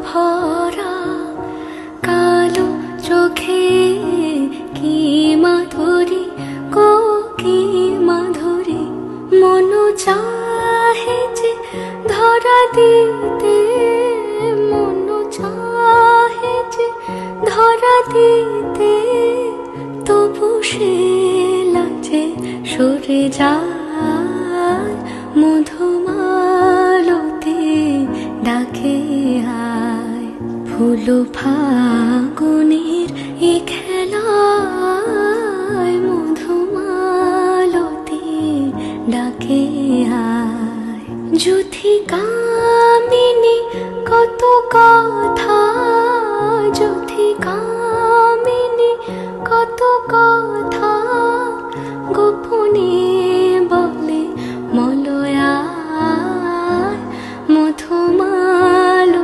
ভরা কালো চোখে কি মাধুরী গো কি মাধুরী, মন চাহে যে ধরা দিতে, মন চাহে যে ধরা দিতে, তবু সে লাজে সরে যায়। মধুমালতি ডাকে আয়, ফুল ফাগুনের এ খেলায়, মধুমালতি ডাকে আয়। যুথি কামিনী